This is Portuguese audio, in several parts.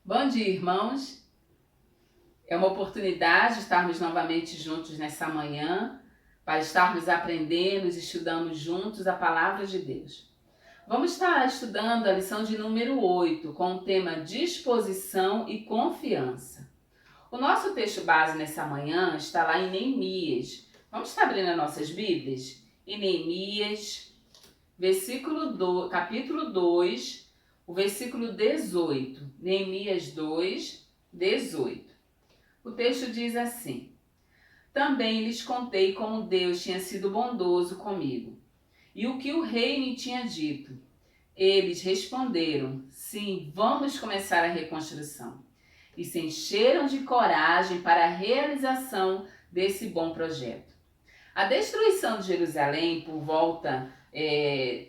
Bom dia, irmãos. É uma oportunidade de estarmos novamente juntos nessa manhã, para estarmos aprendendo e estudando juntos a palavra de Deus. Vamos estar estudando a lição de número 8, com o tema disposição e confiança. O nosso texto base nessa manhã está lá em Neemias. Vamos estar abrindo as nossas Bíblias? Em Neemias, capítulo 2, o versículo 18. Neemias 2, 18. O texto diz assim: Também lhes contei como Deus tinha sido bondoso comigo, e o que o rei me tinha dito. Eles responderam: Sim, vamos começar a reconstrução. E se encheram de coragem para a realização desse bom projeto. A destruição de Jerusalém por volta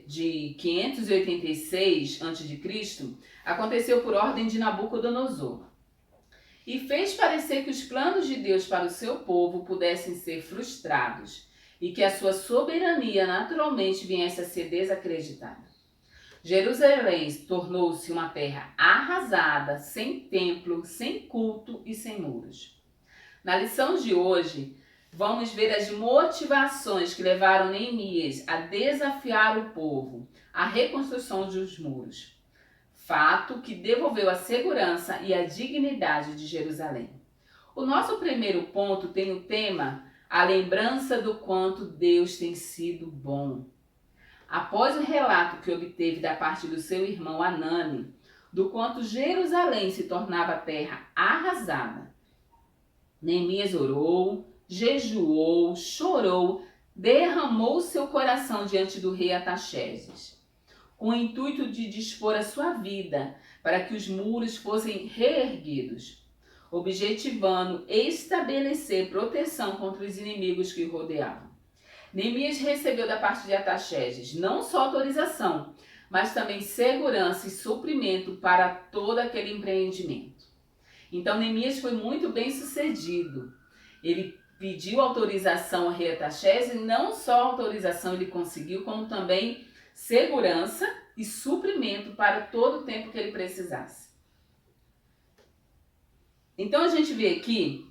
de 586 a.C. aconteceu por ordem de Nabucodonosor. E fez parecer que os planos de Deus para o seu povo pudessem ser frustrados e que a sua soberania naturalmente viesse a ser desacreditada. Jerusalém tornou-se uma terra arrasada, sem templo, sem culto e sem muros. Na lição de hoje, vamos ver as motivações que levaram Neemias a desafiar o povo à reconstrução dos muros. Fato que devolveu a segurança e a dignidade de Jerusalém. O nosso primeiro ponto tem o tema a lembrança do quanto Deus tem sido bom. Após o relato que obteve da parte do seu irmão Anani, do quanto Jerusalém se tornava terra arrasada, Neemias orou, jejuou, chorou, derramou seu coração diante do rei Artaxerxes, com o intuito de dispor a sua vida para que os muros fossem reerguidos, objetivando estabelecer proteção contra os inimigos que o rodeavam. Neemias recebeu da parte de Artaxerxes não só autorização, mas também segurança e suprimento para todo aquele empreendimento. Então Neemias foi muito bem sucedido. Ele pediu autorização ao rei Artaxerxes e não só autorização ele conseguiu, como também segurança e suprimento para todo o tempo que ele precisasse. Então a gente vê aqui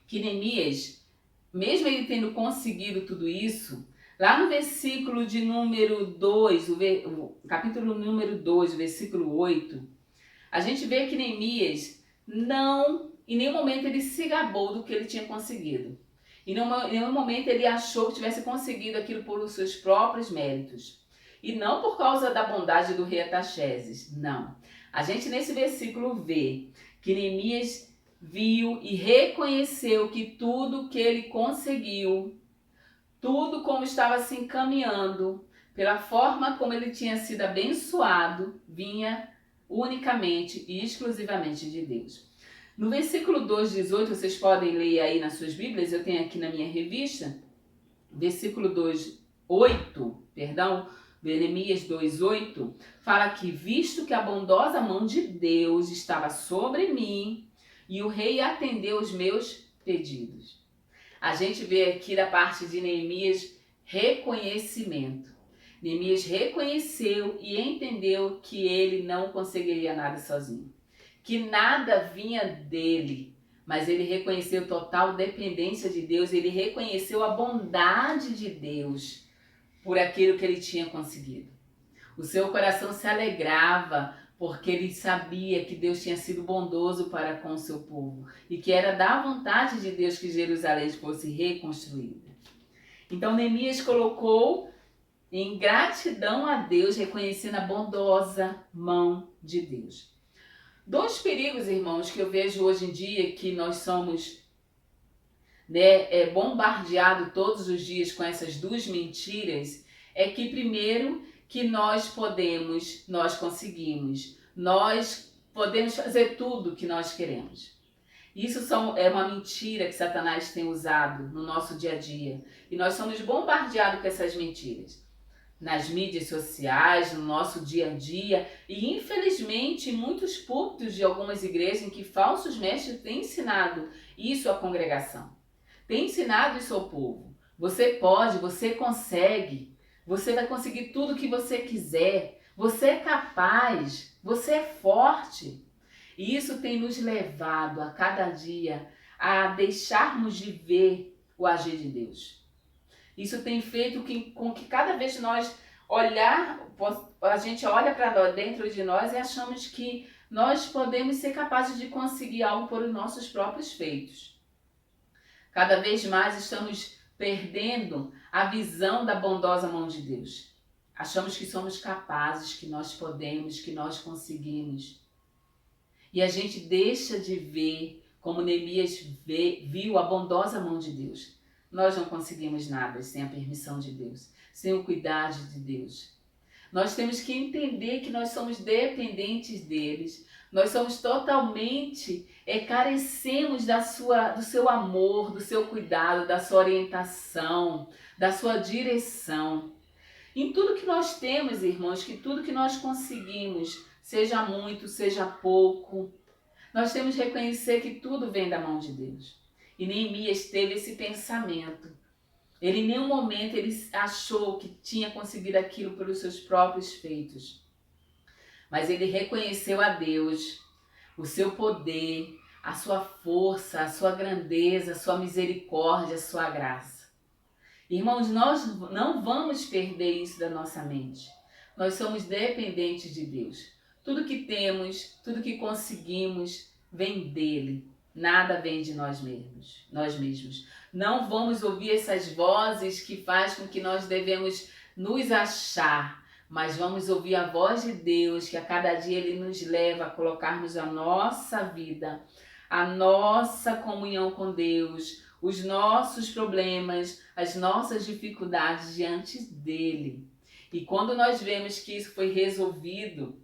que Neemias, mesmo ele tendo conseguido tudo isso, lá no versículo de número 2, o capítulo número 2, o versículo 8, a gente vê que Neemias em nenhum momento ele se gabou do que ele tinha conseguido. Em nenhum momento ele achou que tivesse conseguido aquilo por os seus próprios méritos. E não por causa da bondade do rei Artaxerxes, não. A gente nesse versículo vê que Neemias viu e reconheceu que tudo que ele conseguiu, tudo como estava se encaminhando, pela forma como ele tinha sido abençoado, vinha unicamente e exclusivamente de Deus. No versículo 2:18, vocês podem ler aí nas suas Bíblias, eu tenho aqui na minha revista, versículo 2:8, Neemias 2:8, fala que visto que a bondosa mão de Deus estava sobre mim, e o rei atendeu os meus pedidos. A gente vê aqui da parte de Neemias reconhecimento. Neemias reconheceu e entendeu que ele não conseguiria nada sozinho. Que nada vinha dele, mas ele reconheceu total dependência de Deus, ele reconheceu a bondade de Deus por aquilo que ele tinha conseguido. O seu coração se alegrava porque ele sabia que Deus tinha sido bondoso para com o seu povo e que era da vontade de Deus que Jerusalém fosse reconstruída. Então Neemias colocou em gratidão a Deus, reconhecendo a bondosa mão de Deus. Dois perigos, irmãos, que eu vejo hoje em dia, que nós somos bombardeados todos os dias com essas duas mentiras, é que primeiro que nós conseguimos, nós podemos fazer tudo o que nós queremos. Isso é uma mentira que Satanás tem usado no nosso dia a dia. E nós somos bombardeados com essas mentiras. Nas mídias sociais, no nosso dia a dia. E infelizmente, em muitos púlpitos de algumas igrejas em que falsos mestres têm ensinado isso à congregação. Têm ensinado isso ao povo. Você pode, você consegue. Você vai conseguir tudo o que você quiser. Você é capaz. Você é forte. E isso tem nos levado a cada dia a deixarmos de ver o agir de Deus. Isso tem feito com que cada vez nós a gente olha para dentro de nós e achamos que nós podemos ser capazes de conseguir algo por nossos próprios feitos. Cada vez mais estamos perdendo a visão da bondosa mão de Deus. Achamos que somos capazes, que nós podemos, que nós conseguimos. E a gente deixa de ver como Neemias viu a bondosa mão de Deus. Nós não conseguimos nada sem a permissão de Deus, sem o cuidado de Deus. Nós temos que entender que nós somos dependentes deles. Nós somos totalmente, carecemos do seu amor, do seu cuidado, da sua orientação, da sua direção. Em tudo que nós temos, irmãos, que tudo que nós conseguimos, seja muito, seja pouco, nós temos que reconhecer que tudo vem da mão de Deus. E Neemias teve esse pensamento. Ele em nenhum momento ele achou que tinha conseguido aquilo pelos seus próprios feitos. Mas ele reconheceu a Deus, o seu poder, a sua força, a sua grandeza, a sua misericórdia, a sua graça. Irmãos, nós não vamos perder isso da nossa mente. Nós somos dependentes de Deus. Tudo que temos, tudo que conseguimos, vem dele. Nada vem de nós mesmos. Não vamos ouvir essas vozes que fazem com que nós devemos nos achar, mas vamos ouvir a voz de Deus, que a cada dia Ele nos leva a colocarmos a nossa vida, a nossa comunhão com Deus, os nossos problemas, as nossas dificuldades diante dEle. E quando nós vemos que isso foi resolvido,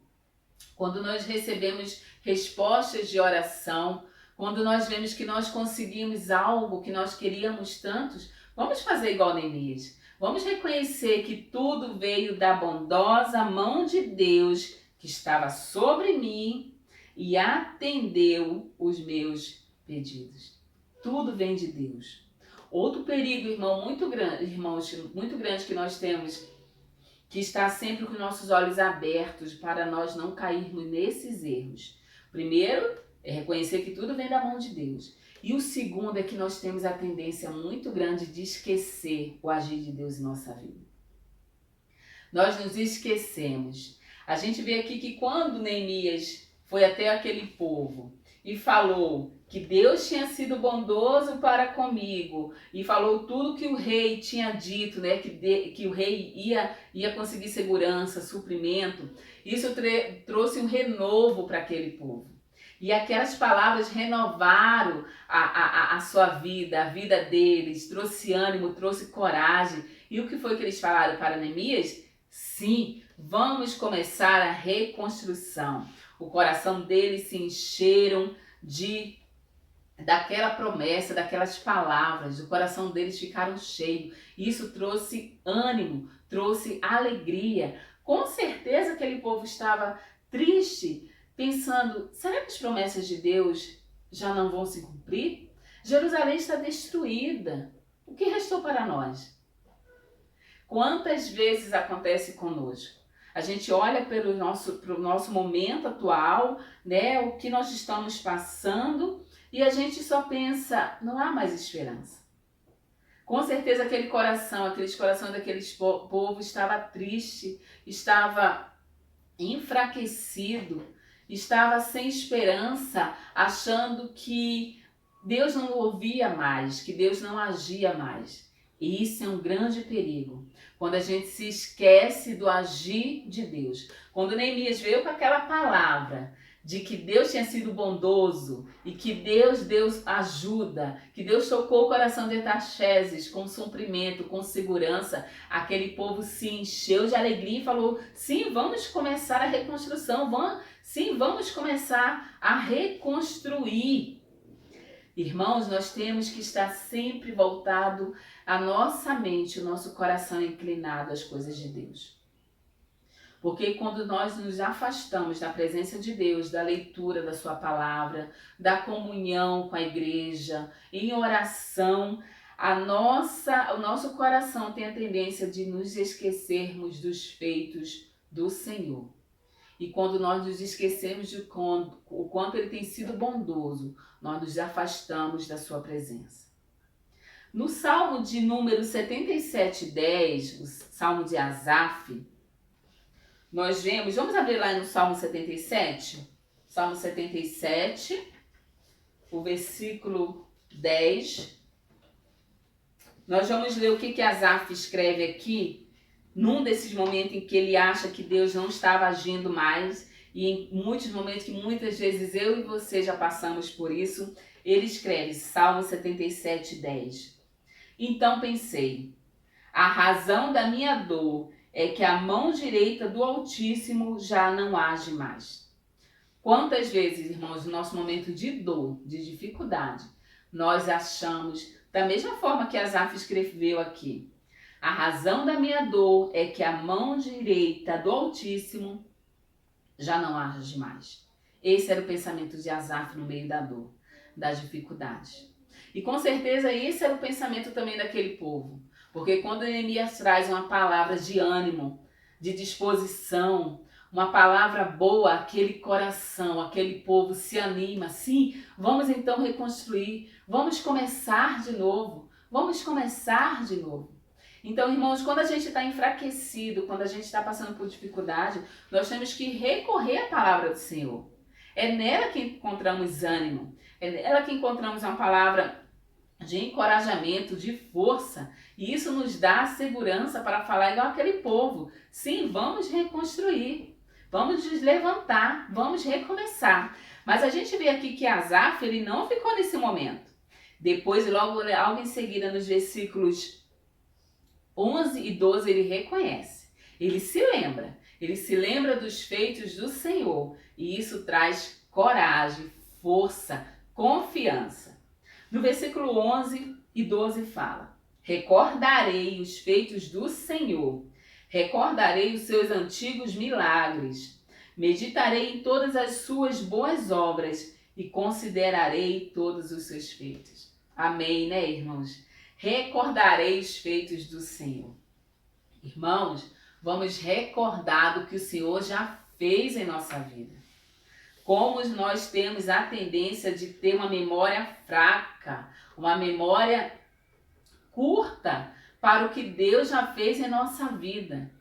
quando nós recebemos respostas de oração, quando nós vemos que nós conseguimos algo que nós queríamos tantos, vamos fazer igual Neemias. Vamos reconhecer que tudo veio da bondosa mão de Deus que estava sobre mim e atendeu os meus pedidos. Tudo vem de Deus. Outro perigo, irmãos, muito grande que nós temos, que está sempre com nossos olhos abertos para nós não cairmos nesses erros. Primeiro, é reconhecer que tudo vem da mão de Deus. E o segundo é que nós temos a tendência muito grande de esquecer o agir de Deus em nossa vida. Nós nos esquecemos. A gente vê aqui que quando Neemias foi até aquele povo e falou que Deus tinha sido bondoso para comigo e falou tudo que o rei tinha dito, né, que o rei ia conseguir segurança, suprimento, isso trouxe um renovo para aquele povo. E aquelas palavras renovaram a sua vida, a vida deles, trouxe ânimo, trouxe coragem. E o que foi que eles falaram para Neemias? Sim, vamos começar a reconstrução. O coração deles se encheram daquela promessa, daquelas palavras. O coração deles ficaram cheio. Isso trouxe ânimo, trouxe alegria. Com certeza aquele povo estava triste, pensando, será que as promessas de Deus já não vão se cumprir? Jerusalém está destruída. O que restou para nós? Quantas vezes acontece conosco? A gente olha para o nosso momento atual, né, o que nós estamos passando, e a gente só pensa, não há mais esperança. Com certeza aqueles corações daqueles povo estava triste, estava enfraquecido, estava sem esperança, achando que Deus não ouvia mais, que Deus não agia mais. E isso é um grande perigo, quando a gente se esquece do agir de Deus. Quando Neemias veio com aquela palavra de que Deus tinha sido bondoso e que Deus ajuda, que Deus tocou o coração de Artaxerxes com suprimento, com segurança, aquele povo se encheu de alegria e falou, sim, vamos começar a reconstrução, vamos começar a reconstruir. Irmãos, nós temos que estar sempre voltado a nossa mente, o nosso coração inclinado às coisas de Deus. Porque quando nós nos afastamos da presença de Deus, da leitura da sua palavra, da comunhão com a igreja, em oração, o nosso coração tem a tendência de nos esquecermos dos feitos do Senhor. E quando nós nos esquecemos de o quanto Ele tem sido bondoso, nós nos afastamos da sua presença. No Salmo de número 77:10, o Salmo de Asaf, nós vemos, vamos abrir lá no Salmo 77? Salmo 77, o versículo 10. Nós vamos ler o que Asaf escreve aqui, num desses momentos em que ele acha que Deus não estava agindo mais, e em muitos momentos que muitas vezes eu e você já passamos por isso. Ele escreve, Salmo 77:10. Então pensei, a razão da minha dor é que a mão direita do Altíssimo já não age mais. Quantas vezes, irmãos, no nosso momento de dor, de dificuldade, nós achamos, da mesma forma que Asaf escreveu aqui, a razão da minha dor é que a mão direita do Altíssimo já não age mais. Esse era o pensamento de Asaf no meio da dor, das dificuldades. E com certeza esse era o pensamento também daquele povo. Porque quando Neemias traz uma palavra de ânimo, de disposição, uma palavra boa, aquele coração, aquele povo se anima. Sim, vamos então reconstruir, vamos começar de novo, vamos começar de novo. Então, irmãos, quando a gente está enfraquecido, quando a gente está passando por dificuldade, nós temos que recorrer à palavra do Senhor. É nela que encontramos ânimo, é nela que encontramos uma palavra de encorajamento, de força. E isso nos dá segurança para falar igual aquele povo. Sim, vamos reconstruir, vamos nos levantar, vamos recomeçar. Mas a gente vê aqui que Asaf, ele não ficou nesse momento. Depois, logo em seguida, nos versículos 11 e 12, ele reconhece, ele se lembra dos feitos do Senhor, e isso traz coragem, força, confiança. No versículo 11 e 12 fala, recordarei os feitos do Senhor, recordarei os seus antigos milagres, meditarei em todas as suas boas obras e considerarei todos os seus feitos. Amém, né, irmãos? Recordarei os feitos do Senhor. Irmãos, vamos recordar do que o Senhor já fez em nossa vida. Como nós temos a tendência de ter uma memória fraca, uma memória curta para o que Deus já fez em nossa vida.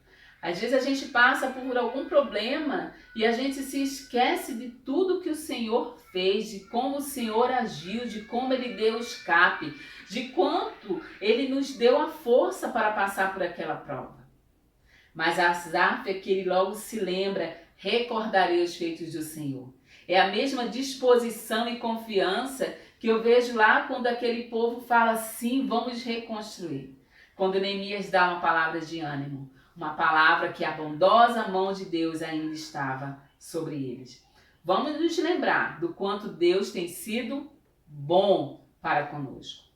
Às vezes a gente passa por algum problema e a gente se esquece de tudo que o Senhor fez, de como o Senhor agiu, de como Ele deu o escape, de quanto Ele nos deu a força para passar por aquela prova. Mas Asaf é que ele logo se lembra, recordarei os feitos do Senhor. É a mesma disposição e confiança que eu vejo lá quando aquele povo fala sim, vamos reconstruir. Quando Neemias dá uma palavra de ânimo, uma palavra que a bondosa mão de Deus ainda estava sobre eles. Vamos nos lembrar do quanto Deus tem sido bom para conosco.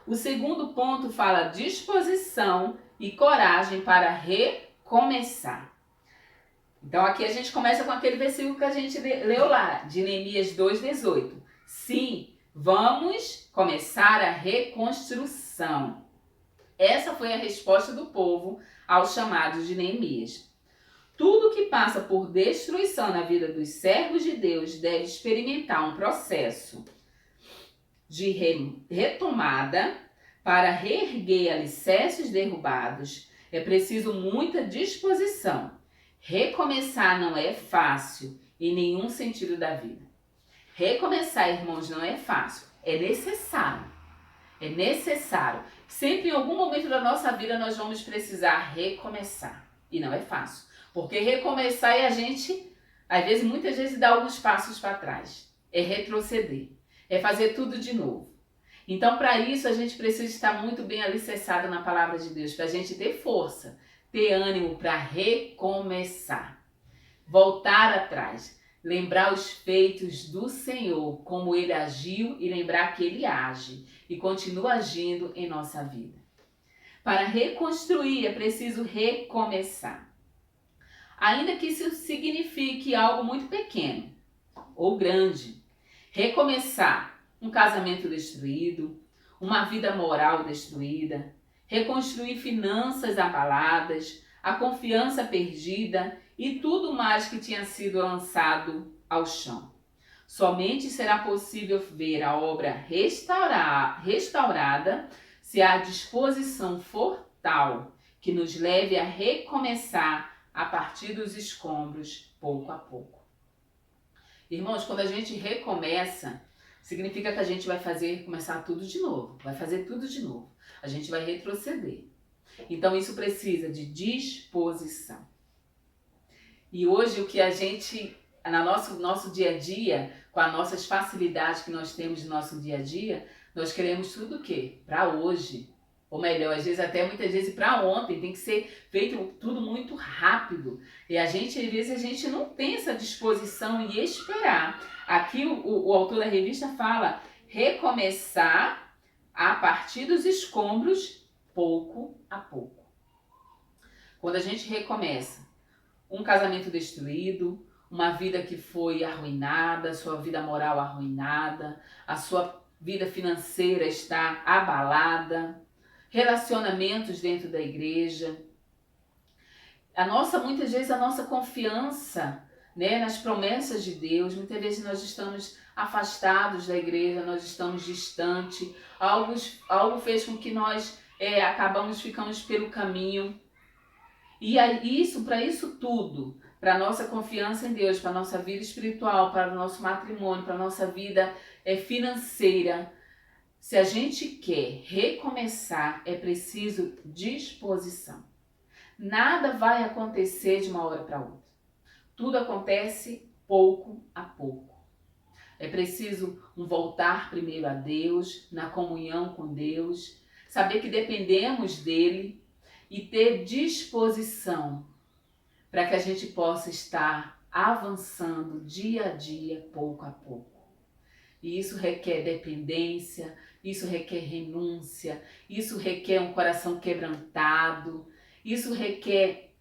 O segundo ponto fala disposição e coragem para recomeçar. Então aqui a gente começa com aquele versículo que a gente leu lá, de Neemias 2:18. Sim, vamos começar a reconstrução. Essa foi a resposta do povo ao chamado de Neemias. Tudo que passa por destruição na vida dos servos de Deus deve experimentar um processo de retomada para reerguer alicerces derrubados. É preciso muita disposição. Recomeçar não é fácil em nenhum sentido da vida. Recomeçar, irmãos, não é fácil. É necessário. É necessário. Sempre em algum momento da nossa vida nós vamos precisar recomeçar. E não é fácil. Porque recomeçar é a gente, às vezes, muitas vezes, dar alguns passos para trás. É retroceder. É fazer tudo de novo. Então, para isso, a gente precisa estar muito bem alicerçado na palavra de Deus. Para a gente ter força, ter ânimo para recomeçar. Voltar atrás. Lembrar os feitos do Senhor, como Ele agiu e lembrar que Ele age e continua agindo em nossa vida. Para reconstruir é preciso recomeçar. Ainda que isso signifique algo muito pequeno ou grande. Recomeçar um casamento destruído, uma vida moral destruída, reconstruir finanças abaladas, a confiança perdida e tudo mais que tinha sido lançado ao chão. Somente será possível ver a obra restaurada se a disposição for tal que nos leve a recomeçar a partir dos escombros, pouco a pouco. Irmãos, quando a gente recomeça, significa que a gente vai começar tudo de novo, vai fazer tudo de novo. A gente vai retroceder. Então isso precisa de disposição. E hoje o que a gente, no nosso dia a dia, com as nossas facilidades que nós temos no nosso dia a dia, nós queremos tudo o quê? Para hoje. Ou melhor, às vezes até muitas vezes para ontem, tem que ser feito tudo muito rápido. E às vezes a gente não tem essa disposição em esperar. Aqui o autor da revista fala recomeçar a partir dos escombros, pouco a pouco. Quando a gente recomeça, um casamento destruído, uma vida que foi arruinada, sua vida moral arruinada, a sua vida financeira está abalada, relacionamentos dentro da igreja. Muitas vezes a nossa confiança, né, nas promessas de Deus, muitas vezes nós estamos afastados da igreja, nós estamos distantes, algo fez com que nós acabamos ficando pelo caminho. E para isso tudo, para a nossa confiança em Deus, para a nossa vida espiritual, para o nosso matrimônio, para a nossa vida financeira, se a gente quer recomeçar, é preciso disposição. Nada vai acontecer de uma hora para outra. Tudo acontece pouco a pouco. É preciso voltar primeiro a Deus, na comunhão com Deus, saber que dependemos dele e ter disposição para que a gente possa estar avançando dia a dia, pouco a pouco. E isso requer dependência, isso requer renúncia, isso requer um coração quebrantado, isso requer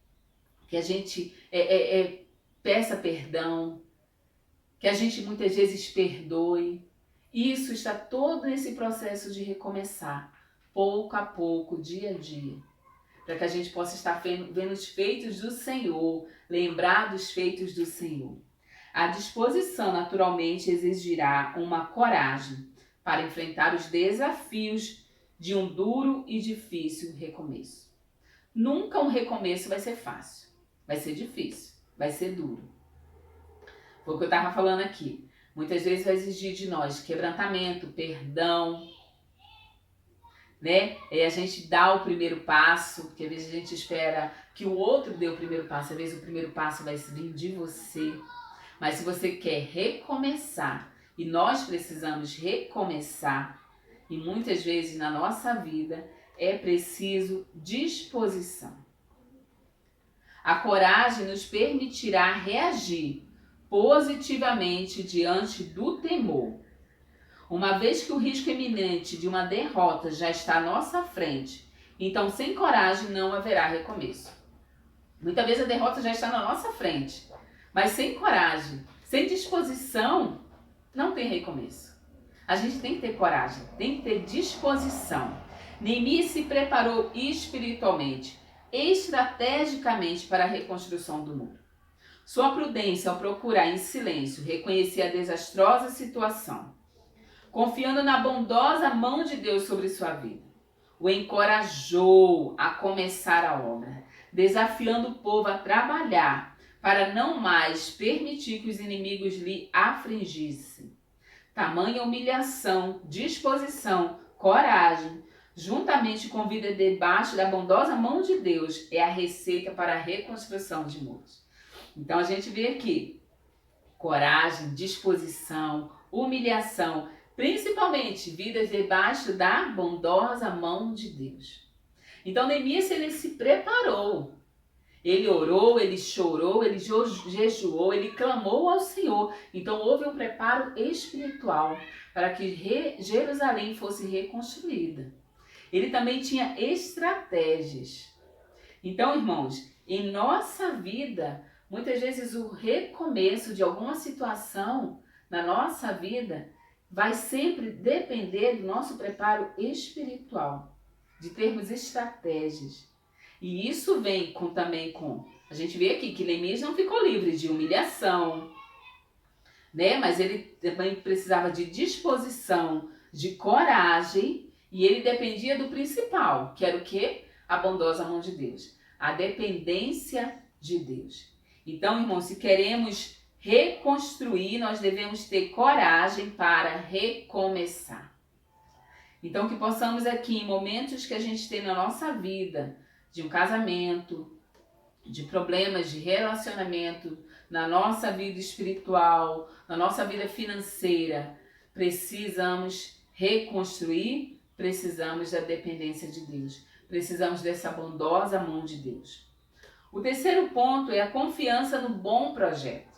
que a gente peça perdão, que a gente muitas vezes perdoe. Isso está todo nesse processo de recomeçar, pouco a pouco, dia a dia, para que a gente possa estar vendo os feitos do Senhor, lembrar dos feitos do Senhor. A disposição, naturalmente, exigirá uma coragem para enfrentar os desafios de um duro e difícil recomeço. Nunca um recomeço vai ser fácil, vai ser difícil, vai ser duro. Foi o que eu estava falando aqui. Muitas vezes vai exigir de nós quebrantamento, perdão, né? E a gente dá o primeiro passo, porque às vezes a gente espera que o outro dê o primeiro passo, às vezes o primeiro passo vai vir de você. Mas se você quer recomeçar, e nós precisamos recomeçar, e muitas vezes na nossa vida é preciso disposição. A coragem nos permitirá reagir positivamente diante do temor. Uma vez que o risco iminente de uma derrota já está à nossa frente, então sem coragem não haverá recomeço. Muitas vezes a derrota já está na nossa frente, mas sem coragem, sem disposição, não tem recomeço. A gente tem que ter coragem, tem que ter disposição. Neemias se preparou espiritualmente, estrategicamente para a reconstrução do muro. Sua prudência ao procurar em silêncio reconhecer a desastrosa situação, confiando na bondosa mão de Deus sobre sua vida, o encorajou a começar a obra, desafiando o povo a trabalhar para não mais permitir que os inimigos lhe afligissem. Tamanha humilhação, disposição, coragem, juntamente com vida debaixo da bondosa mão de Deus, é a receita para a reconstrução de muros. Então a gente vê aqui coragem, disposição, humilhação, principalmente vidas debaixo da bondosa mão de Deus. Então Neemias, ele se preparou. Ele orou, ele chorou, ele jejuou, ele clamou ao Senhor. Então houve um preparo espiritual para que Jerusalém fosse reconstruída. Ele também tinha estratégias. Então, irmãos, em nossa vida, muitas vezes o recomeço de alguma situação na nossa vida vai sempre depender do nosso preparo espiritual, de termos estratégias. E isso vem também com A gente vê aqui que Neemias não ficou livre de humilhação, né? Mas ele também precisava de disposição, de coragem, e ele dependia do principal, que era o quê? A bondosa mão de Deus, a dependência de Deus. Então, irmãos, se queremos reconstruir, nós devemos ter coragem para recomeçar. Então, que possamos aqui, em momentos que a gente tem na nossa vida, de um casamento, de problemas de relacionamento, na nossa vida espiritual, na nossa vida financeira, precisamos reconstruir, precisamos da dependência de Deus, precisamos dessa bondosa mão de Deus. O terceiro ponto é a confiança no bom projeto.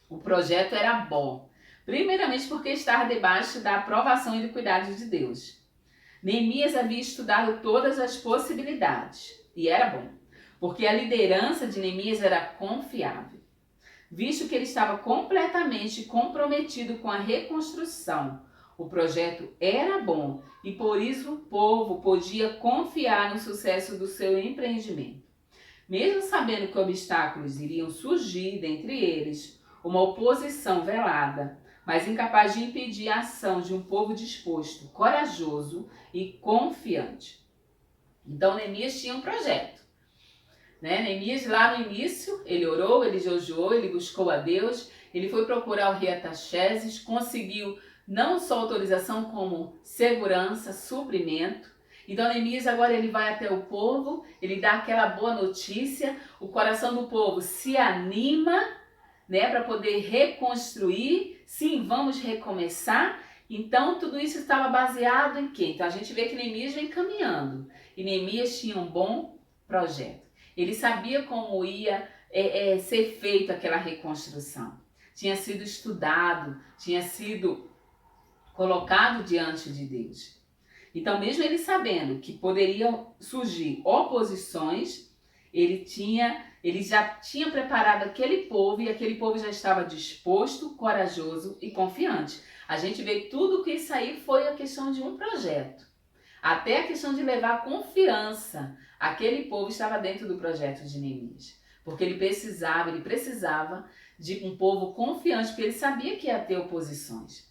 O projeto era bom, primeiramente porque estava debaixo da aprovação e do cuidado de Deus. Neemias havia estudado todas as possibilidades e era bom, porque a liderança de Neemias era confiável, visto que ele estava completamente comprometido com a reconstrução. O projeto era bom e por isso o povo podia confiar no sucesso do seu empreendimento. Mesmo sabendo que obstáculos iriam surgir dentre eles, uma oposição velada, mas incapaz de impedir a ação de um povo disposto, corajoso e confiante. Então Neemias tinha um projeto. Neemias lá no início, ele orou, ele jejuou, ele buscou a Deus, ele foi procurar o rei Artaxerxes, conseguiu não só autorização como segurança, suprimento. Então Neemias agora ele vai até o povo, ele dá aquela boa notícia, o coração do povo se anima, para poder reconstruir, sim, vamos recomeçar. Então tudo isso estava baseado em quê? Então a gente vê que Neemias vem caminhando e Neemias tinha um bom projeto. Ele sabia como ia ser feita aquela reconstrução. Tinha sido estudado, tinha sido colocado diante de Deus. Então, mesmo ele sabendo que poderiam surgir oposições, ele já tinha preparado aquele povo e aquele povo já estava disposto, corajoso e confiante. A gente vê tudo que isso aí foi a questão de um projeto. Até a questão de levar confiança. Aquele povo estava dentro do projeto de Neemias. Porque ele precisava de um povo confiante, porque ele sabia que ia ter oposições.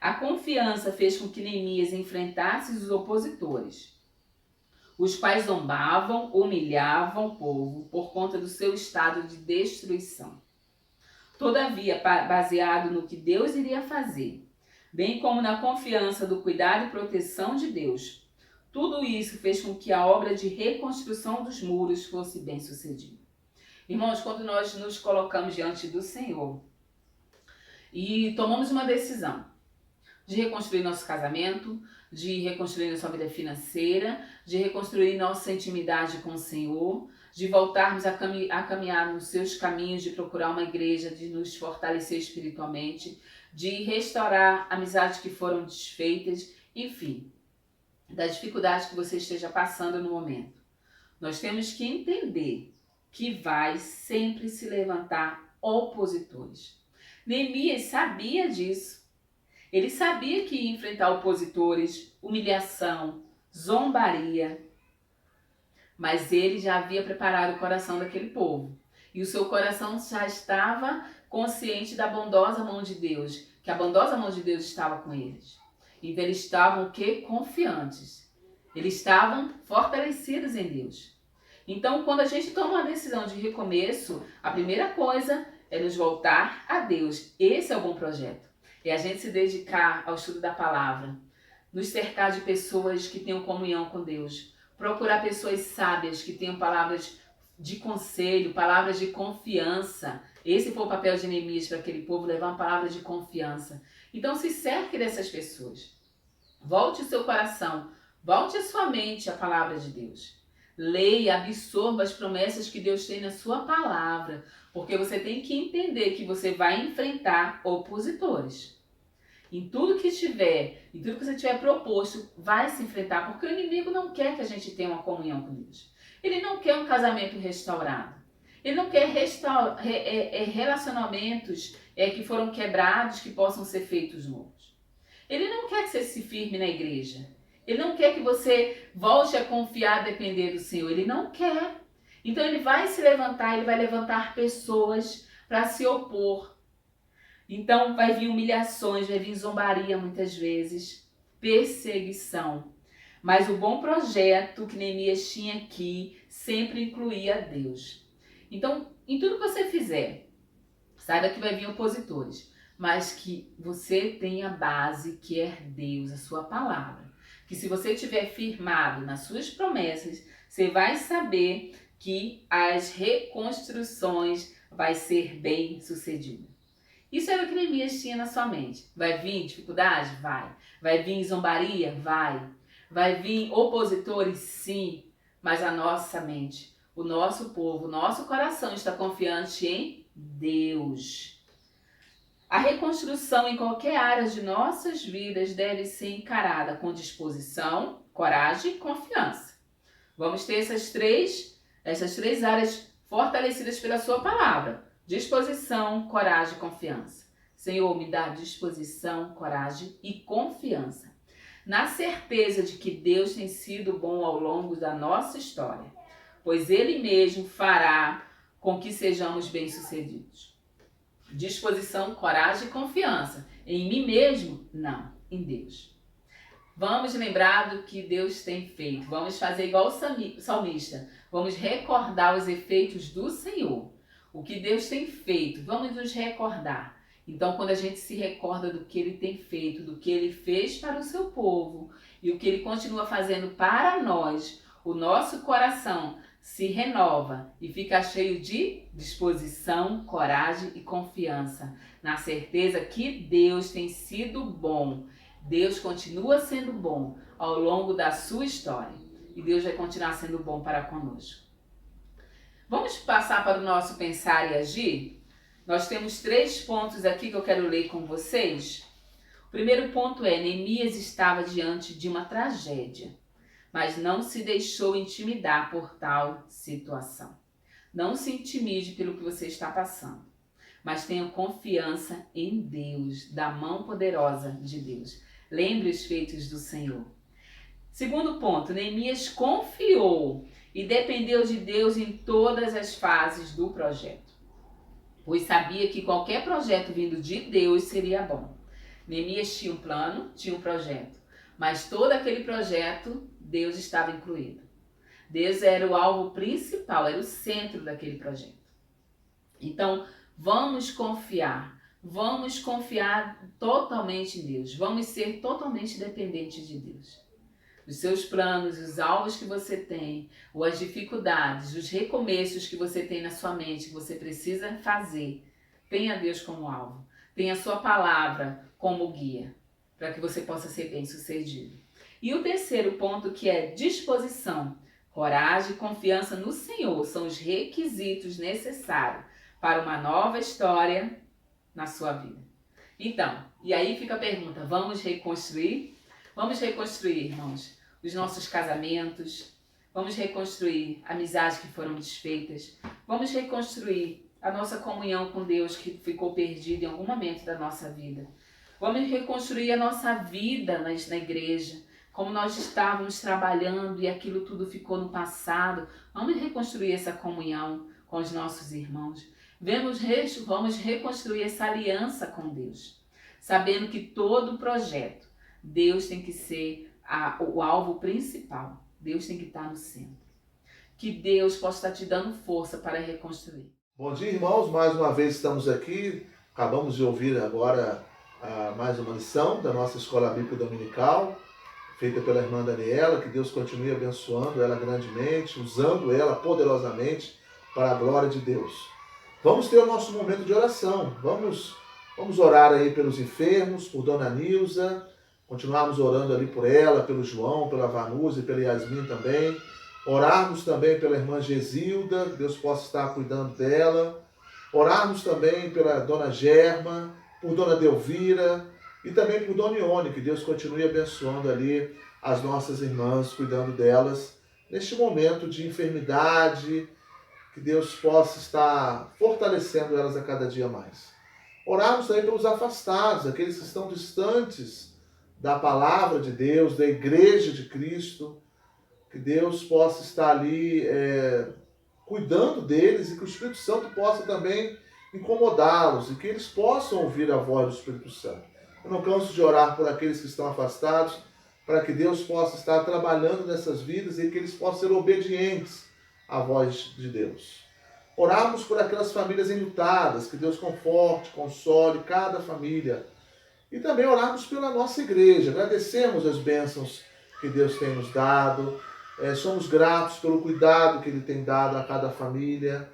A confiança fez com que Neemias enfrentasse os opositores, os quais zombavam, humilhavam o povo por conta do seu estado de destruição. Todavia, baseado no que Deus iria fazer, bem como na confiança do cuidado e proteção de Deus, tudo isso fez com que a obra de reconstrução dos muros fosse bem sucedida. Irmãos, quando nós nos colocamos diante do Senhor e tomamos uma decisão de reconstruir nosso casamento, de reconstruir nossa vida financeira, de reconstruir nossa intimidade com o Senhor, de voltarmos a caminhar nos seus caminhos, de procurar uma igreja, de nos fortalecer espiritualmente, de restaurar amizades que foram desfeitas, enfim, da dificuldade que você esteja passando no momento. Nós temos que entender que vai sempre se levantar opositores. Neemias sabia disso. Ele sabia que ia enfrentar opositores, humilhação, zombaria, mas ele já havia preparado o coração daquele povo. E o seu coração já estava consciente da bondosa mão de Deus, que a bondosa mão de Deus estava com eles. Então eles estavam o quê? Confiantes. Eles estavam fortalecidos em Deus. Então, quando a gente toma uma decisão de recomeço, a primeira coisa é nos voltar a Deus. Esse é o bom projeto. É a gente se dedicar ao estudo da palavra, nos cercar de pessoas que tenham comunhão com Deus, procurar pessoas sábias que tenham palavras de conselho, palavras de confiança. Esse foi o papel de Neemias para aquele povo, levar uma palavra de confiança. Então se cerque dessas pessoas. Volte o seu coração, volte a sua mente à palavra de Deus. Leia, absorva as promessas que Deus tem na sua palavra, porque você tem que entender que você vai enfrentar opositores. Em tudo que tiver, em tudo que você tiver proposto, vai se enfrentar, porque o inimigo não quer que a gente tenha uma comunhão com Deus. Ele não quer um casamento restaurado. Ele não quer relacionamentos que foram quebrados, que possam ser feitos novos. Ele não quer que você se firme na igreja. Ele não quer que você volte a confiar, a depender do Senhor. Ele não quer. Então ele vai se levantar, ele vai levantar pessoas para se opor. Então vai vir humilhações, vai vir zombaria muitas vezes, perseguição. Mas o bom projeto que Neemias tinha aqui sempre incluía Deus. Então, em tudo que você fizer, saiba que vai vir opositores, mas que você tenha a base que é Deus, a sua palavra. Que se você estiver firmado nas suas promessas, você vai saber que as reconstruções vai ser bem sucedida. Isso era o que Neemias tinha na sua mente. Vai vir dificuldade? Vai. Vai vir zombaria? Vai. Vai vir opositores? Sim. Mas a nossa mente, o nosso povo, o nosso coração está confiante em Deus. A reconstrução em qualquer área de nossas vidas deve ser encarada com disposição, coragem e confiança. Vamos ter essas três áreas fortalecidas pela sua palavra. Disposição, coragem e confiança. Senhor, me dá disposição, coragem e confiança. Na certeza de que Deus tem sido bom ao longo da nossa história, pois Ele mesmo fará com que sejamos bem-sucedidos. Disposição, coragem e confiança. Em mim mesmo? Não, em Deus. Vamos lembrar do que Deus tem feito. Vamos fazer igual o salmista. Vamos recordar os efeitos do Senhor. O que Deus tem feito. Vamos nos recordar. Então, quando a gente se recorda do que Ele tem feito, do que Ele fez para o seu povo e o que Ele continua fazendo para nós, o nosso coração se renova e fica cheio de disposição, coragem e confiança, na certeza que Deus tem sido bom. Deus continua sendo bom ao longo da sua história e Deus vai continuar sendo bom para conosco. Vamos passar para o nosso pensar e agir? Nós temos 3 pontos aqui que eu quero ler com vocês. O primeiro ponto é: Neemias estava diante de uma tragédia, mas não se deixou intimidar por tal situação. Não se intimide pelo que você está passando, mas tenha confiança em Deus, da mão poderosa de Deus. Lembre os feitos do Senhor. Segundo ponto, Neemias confiou e dependeu de Deus em todas as fases do projeto, pois sabia que qualquer projeto vindo de Deus seria bom. Neemias tinha um plano, tinha um projeto, mas todo aquele projeto, Deus estava incluído. Deus era o alvo principal, era o centro daquele projeto. Então, vamos confiar totalmente em Deus, vamos ser totalmente dependentes de Deus. Os seus planos, os alvos que você tem, ou as dificuldades, os recomeços que você tem na sua mente, que você precisa fazer, tenha Deus como alvo, tenha a sua palavra como guia, para que você possa ser bem-sucedido. E o terceiro ponto, que é disposição, coragem e confiança no Senhor, são os requisitos necessários para uma nova história na sua vida. Então, e aí fica a pergunta: vamos reconstruir? Vamos reconstruir, irmãos, os nossos casamentos, vamos reconstruir amizades que foram desfeitas, vamos reconstruir a nossa comunhão com Deus que ficou perdida em algum momento da nossa vida. Vamos reconstruir a nossa vida na igreja, como nós estávamos trabalhando e aquilo tudo ficou no passado. Vamos reconstruir essa comunhão com os nossos irmãos. Vamos reconstruir essa aliança com Deus, sabendo que todo projeto, Deus tem que ser o alvo principal. Deus tem que estar no centro. Que Deus possa estar te dando força para reconstruir. Bom dia, irmãos. Mais uma vez estamos aqui. Acabamos de ouvir agora mais uma lição da nossa Escola Bíblica Dominical, feita pela irmã Daniela. Que Deus continue abençoando ela grandemente, usando ela poderosamente para a glória de Deus. Vamos ter o nosso momento de oração. Vamos orar aí pelos enfermos, por Dona Nilza, continuarmos orando ali por ela, pelo João, pela Vanusa e pela Yasmin também. Orarmos também pela irmã Gesilda, que Deus possa estar cuidando dela. Orarmos também pela Dona Germa, por Dona Delvira e também por Dona Ione, que Deus continue abençoando ali as nossas irmãs, cuidando delas neste momento de enfermidade, que Deus possa estar fortalecendo elas a cada dia mais. Orarmos também pelos afastados, aqueles que estão distantes da palavra de Deus, da igreja de Cristo, que Deus possa estar ali cuidando deles, e que o Espírito Santo possa também incomodá-los e que eles possam ouvir a voz do Espírito Santo. Eu não canso de orar por aqueles que estão afastados, para que Deus possa estar trabalhando nessas vidas e que eles possam ser obedientes à voz de Deus. Oramos por aquelas famílias enlutadas, que Deus conforte, console cada família. E também oramos pela nossa igreja, agradecemos as bênçãos que Deus tem nos dado, somos gratos pelo cuidado que Ele tem dado a cada família,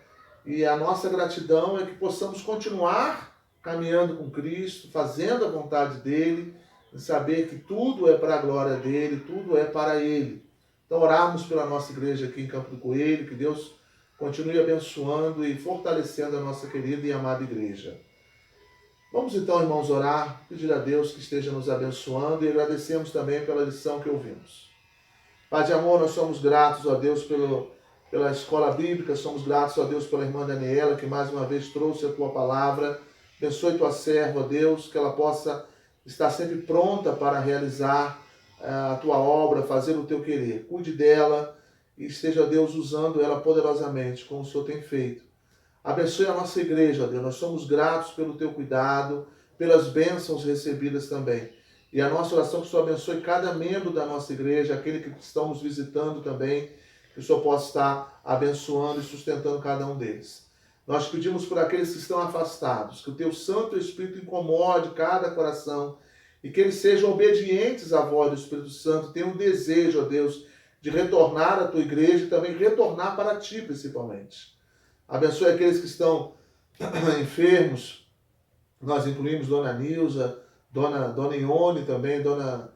e a nossa gratidão é que possamos continuar caminhando com Cristo, fazendo a vontade dEle, e saber que tudo é para a glória dEle, tudo é para Ele. Então oramos pela nossa igreja aqui em Campo do Coelho, que Deus continue abençoando e fortalecendo a nossa querida e amada igreja. Vamos então, irmãos, orar, pedir a Deus que esteja nos abençoando e agradecemos também pela lição que ouvimos. Pai de amor, nós somos gratos a Deus pela escola bíblica, somos gratos a Deus pela irmã Daniela, que mais uma vez trouxe a Tua palavra. Abençoe Tua serva, Deus, que ela possa estar sempre pronta para realizar a Tua obra, fazer o Teu querer. Cuide dela e esteja, Deus, usando ela poderosamente, como o Senhor tem feito. Abençoe a nossa igreja, Deus. Nós somos gratos pelo Teu cuidado, pelas bênçãos recebidas também. E a nossa oração é que o Senhor abençoe cada membro da nossa igreja, aquele que estão nos visitando também, que o Senhor possa estar abençoando e sustentando cada um deles. Nós pedimos por aqueles que estão afastados, que o Teu Santo Espírito incomode cada coração e que eles sejam obedientes à voz do Espírito Santo, tenham um desejo, ó Deus, de retornar à Tua igreja e também retornar para Ti, principalmente. Abençoe aqueles que estão enfermos. Nós incluímos Dona Nilza, Dona Ione também, Dona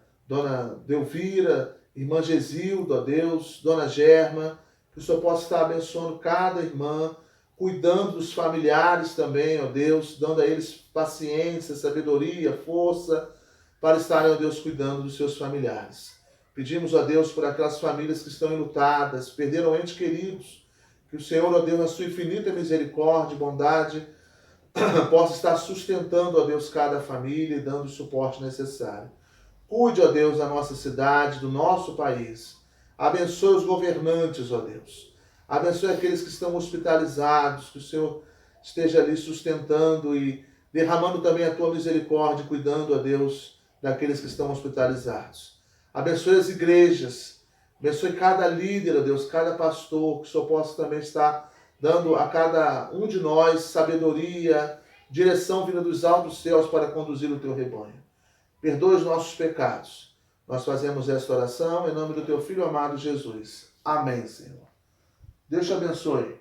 Delvira, Irmã Gesilda, ó Deus, Dona Germa, que o Senhor possa estar abençoando cada irmã, cuidando dos familiares também, ó Deus, dando a eles paciência, sabedoria, força, para estarem, ó Deus, cuidando dos seus familiares. Pedimos, ó Deus, por aquelas famílias que estão enlutadas, perderam entes queridos, que o Senhor, ó Deus, na sua infinita misericórdia e bondade, possa estar sustentando, ó Deus, cada família e dando o suporte necessário. Cuide, ó Deus, da nossa cidade, do nosso país. Abençoe os governantes, ó Deus. Abençoe aqueles que estão hospitalizados, que o Senhor esteja ali sustentando e derramando também a Tua misericórdia, cuidando, ó Deus, daqueles que estão hospitalizados. Abençoe as igrejas, abençoe cada líder, ó Deus, cada pastor, que o Senhor possa também estar dando a cada um de nós sabedoria, direção vinda dos altos céus para conduzir o Teu rebanho. Perdoa os nossos pecados. Nós fazemos esta oração em nome do Teu Filho amado Jesus. Amém, Senhor. Deus te abençoe.